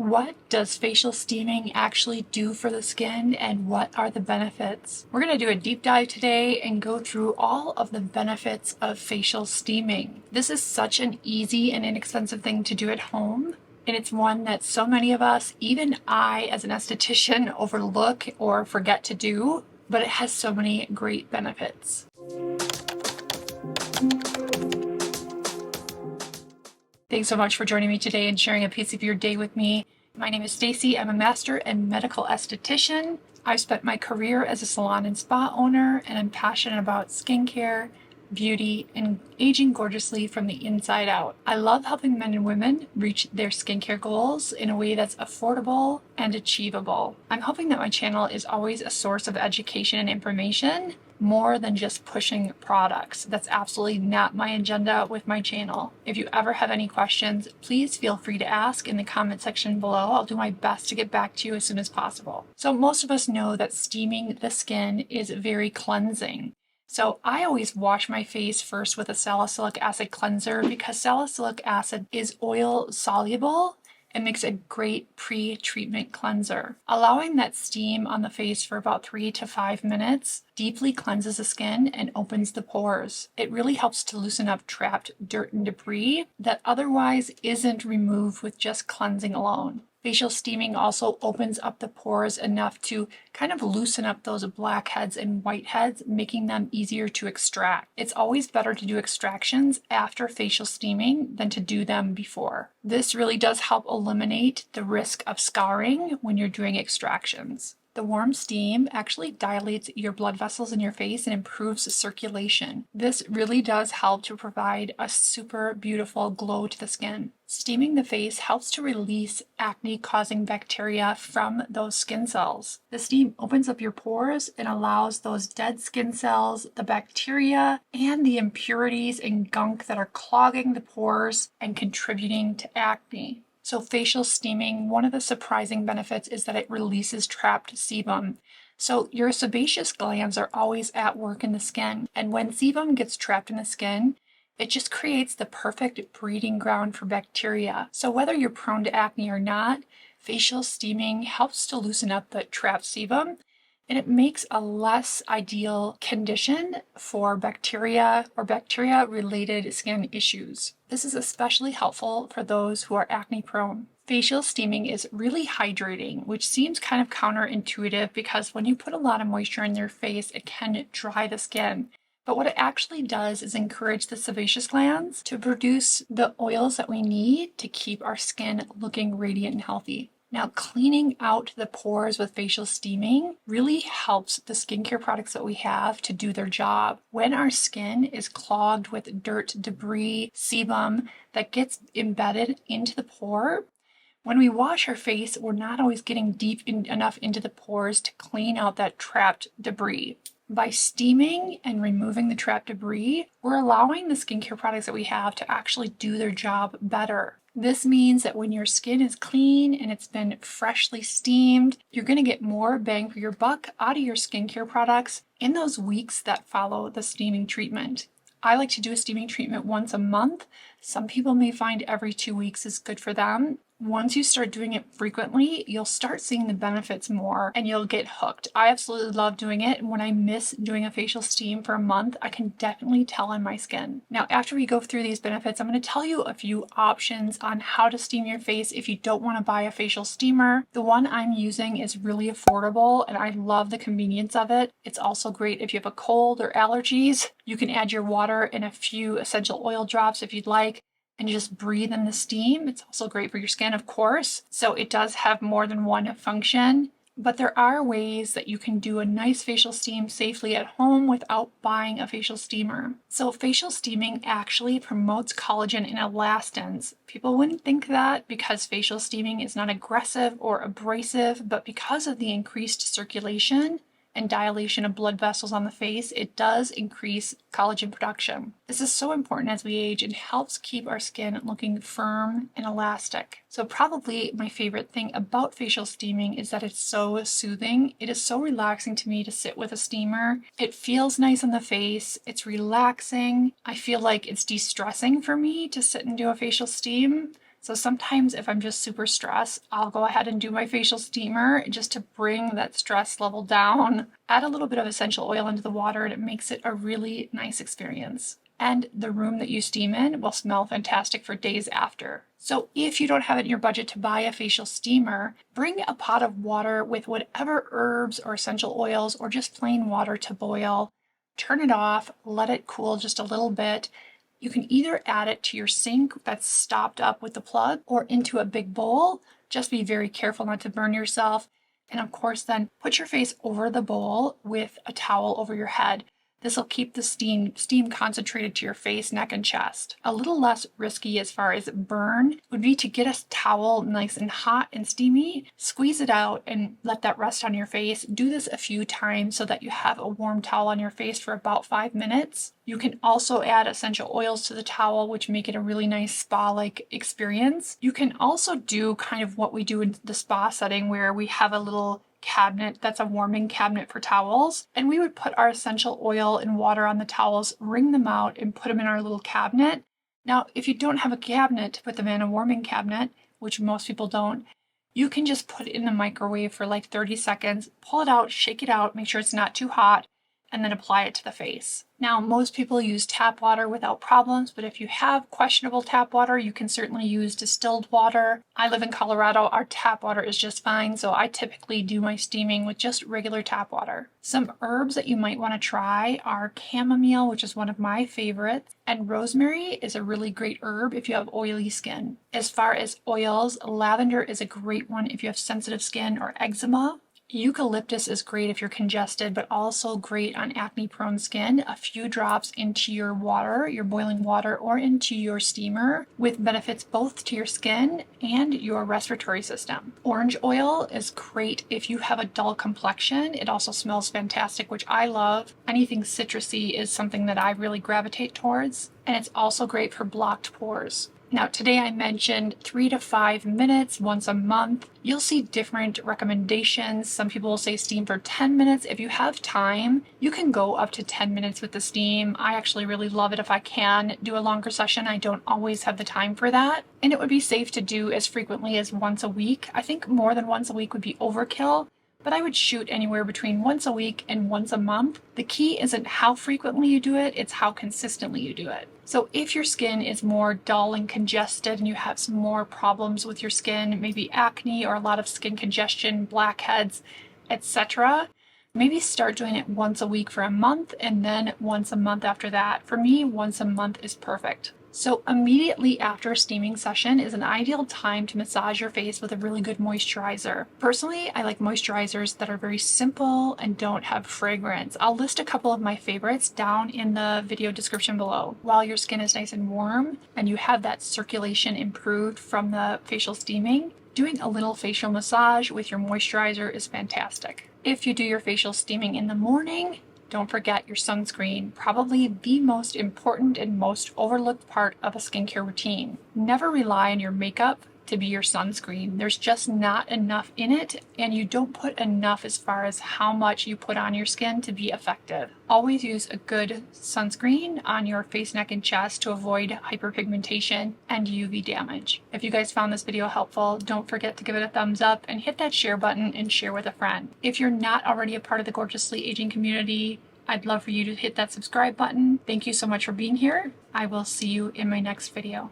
What does facial steaming actually do for the skin and what are the benefits? We're going to do a deep dive today and go through all of the benefits of facial steaming. This is such an easy and inexpensive thing to do at home. And it's one that so many of us, even I as an esthetician, overlook or forget to do, but it has so many great benefits. Thanks so much for joining me today and sharing a piece of your day with me. My name is Stacy. I'm a master and medical esthetician. I've spent my career as a salon and spa owner, and I'm passionate about skincare, beauty, and aging gorgeously from the inside out. I love helping men and women reach their skincare goals in a way that's affordable and achievable. I'm hoping that my channel is always a source of education and information, more than just pushing products. That's absolutely not my agenda with my channel. If you ever have any questions, please feel free to ask in the comment section below. I'll do my best to get back to you as soon as possible. So most of us know that steaming the skin is very cleansing. So I always wash my face first with a salicylic acid cleanser because salicylic acid is oil soluble and makes a great pre-treatment cleanser. Allowing that steam on the face for about 3 to 5 minutes deeply cleanses the skin and opens the pores. It really helps to loosen up trapped dirt and debris that otherwise isn't removed with just cleansing alone. Facial steaming also opens up the pores enough to kind of loosen up those blackheads and whiteheads, making them easier to extract. It's always better to do extractions after facial steaming than to do them before. This really does help eliminate the risk of scarring when you're doing extractions. The warm steam actually dilates your blood vessels in your face and improves circulation. This really does help to provide a super beautiful glow to the skin. Steaming the face helps to release acne-causing bacteria from those skin cells. The steam opens up your pores and allows those dead skin cells, the bacteria, and the impurities and gunk that are clogging the pores and contributing to acne. So facial steaming, one of the surprising benefits is that it releases trapped sebum. So your sebaceous glands are always at work in the skin, and when sebum gets trapped in the skin, it just creates the perfect breeding ground for bacteria. So whether you're prone to acne or not, facial steaming helps to loosen up the trapped sebum, and it makes a less ideal condition for bacteria or bacteria-related skin issues. This is especially helpful for those who are acne prone. Facial steaming is really hydrating, which seems kind of counterintuitive because when you put a lot of moisture in your face, it can dry the skin. But what it actually does is encourage the sebaceous glands to produce the oils that we need to keep our skin looking radiant and healthy. Now, cleaning out the pores with facial steaming really helps the skincare products that we have to do their job. When our skin is clogged with dirt, debris, sebum that gets embedded into the pore, when we wash our face, we're not always getting deep enough into the pores to clean out that trapped debris. By steaming and removing the trapped debris, we're allowing the skincare products that we have to actually do their job better. This means that when your skin is clean and it's been freshly steamed, you're going to get more bang for your buck out of your skincare products in those weeks that follow the steaming treatment. I like to do a steaming treatment once a month. Some people may find every 2 weeks is good for them. Once you start doing it frequently, you'll start seeing the benefits more and you'll get hooked. I absolutely love doing it. And when I miss doing a facial steam for a month, I can definitely tell on my skin. Now, after we go through these benefits, I'm going to tell you a few options on how to steam your face if you don't want to buy a facial steamer. The one I'm using is really affordable and I love the convenience of it. It's also great if you have a cold or allergies. You can add your water and a few essential oil drops if you'd like, and you just breathe in the steam. It's also great for your skin, of course. So it does have more than one function, but there are ways that you can do a nice facial steam safely at home without buying a facial steamer. So facial steaming actually promotes collagen and elastins. People wouldn't think that because facial steaming is not aggressive or abrasive, but because of the increased circulation and dilation of blood vessels on the face, it does increase collagen production. This is so important as we age and helps keep our skin looking firm and elastic. So probably my favorite thing about facial steaming is that it's so soothing. It is so relaxing to me to sit with a steamer. It feels nice on the face. It's relaxing. I feel like it's de-stressing for me to sit and do a facial steam. So sometimes if I'm just super stressed, I'll go ahead and do my facial steamer just to bring that stress level down. Add a little bit of essential oil into the water and it makes it a really nice experience. And the room that you steam in will smell fantastic for days after. So if you don't have it in your budget to buy a facial steamer, bring a pot of water with whatever herbs or essential oils or just plain water to boil. Turn it off, let it cool just a little bit. You can either add it to your sink that's stopped up with the plug or into a big bowl. Just be very careful not to burn yourself. And of course, then put your face over the bowl with a towel over your head. This will keep the steam concentrated to your face, neck, and chest. A little less risky as far as burn would be to get a towel nice and hot and steamy, squeeze it out and let that rest on your face. Do this a few times so that you have a warm towel on your face for about 5 minutes. You can also add essential oils to the towel, which make it a really nice spa-like experience. You can also do kind of what we do in the spa setting where we have a little cabinet that's a warming cabinet for towels, and we would put our essential oil and water on the towels, wring them out, and put them in our little cabinet. Now, if you don't have a cabinet to put them in, a warming cabinet, which most people don't, you can just put it in the microwave for like 30 seconds, pull it out, shake it out, make sure it's not too hot, and then apply it to the face. Now, most people use tap water without problems, but if you have questionable tap water, you can certainly use distilled water. I live in Colorado. Our tap water is just fine, so I typically do my steaming with just regular tap water. Some herbs that you might want to try are chamomile, which is one of my favorites, and rosemary is a really great herb if you have oily skin. As far as oils, lavender is a great one if you have sensitive skin or eczema. Eucalyptus is great if you're congested, but also great on acne-prone skin. A few drops into your water, your boiling water, or into your steamer with benefits both to your skin and your respiratory system. Orange oil is great if you have a dull complexion. It also smells fantastic, which I love. Anything citrusy is something that I really gravitate towards, and it's also great for blocked pores. Now, today I mentioned 3 to 5 minutes once a month. You'll see different recommendations. Some people will say steam for 10 minutes. If you have time, you can go up to 10 minutes with the steam. I actually really love it if I can do a longer session. I don't always have the time for that. And it would be safe to do as frequently as once a week. I think more than once a week would be overkill, but I would shoot anywhere between once a week and once a month. The key isn't how frequently you do it, it's how consistently you do it. So if your skin is more dull and congested and you have some more problems with your skin, maybe acne or a lot of skin congestion, blackheads, etc., maybe start doing it once a week for a month and then once a month after that. For me, once a month is perfect. So immediately after a steaming session is an ideal time to massage your face with a really good moisturizer. Personally, I like moisturizers that are very simple and don't have fragrance. I'll list a couple of my favorites down in the video description below. While your skin is nice and warm and you have that circulation improved from the facial steaming, doing a little facial massage with your moisturizer is fantastic. If you do your facial steaming in the morning, don't forget your sunscreen, probably the most important and most overlooked part of a skincare routine. Never rely on your makeup to be your sunscreen. There's just not enough in it, and you don't put enough as far as how much you put on your skin to be effective. Always use a good sunscreen on your face, neck, and chest to avoid hyperpigmentation and UV damage. If you guys found this video helpful, don't forget to give it a thumbs up and hit that share button and share with a friend. If you're not already a part of the Gorgeously Aging community, I'd love for you to hit that subscribe button. Thank you so much for being here. I will see you in my next video.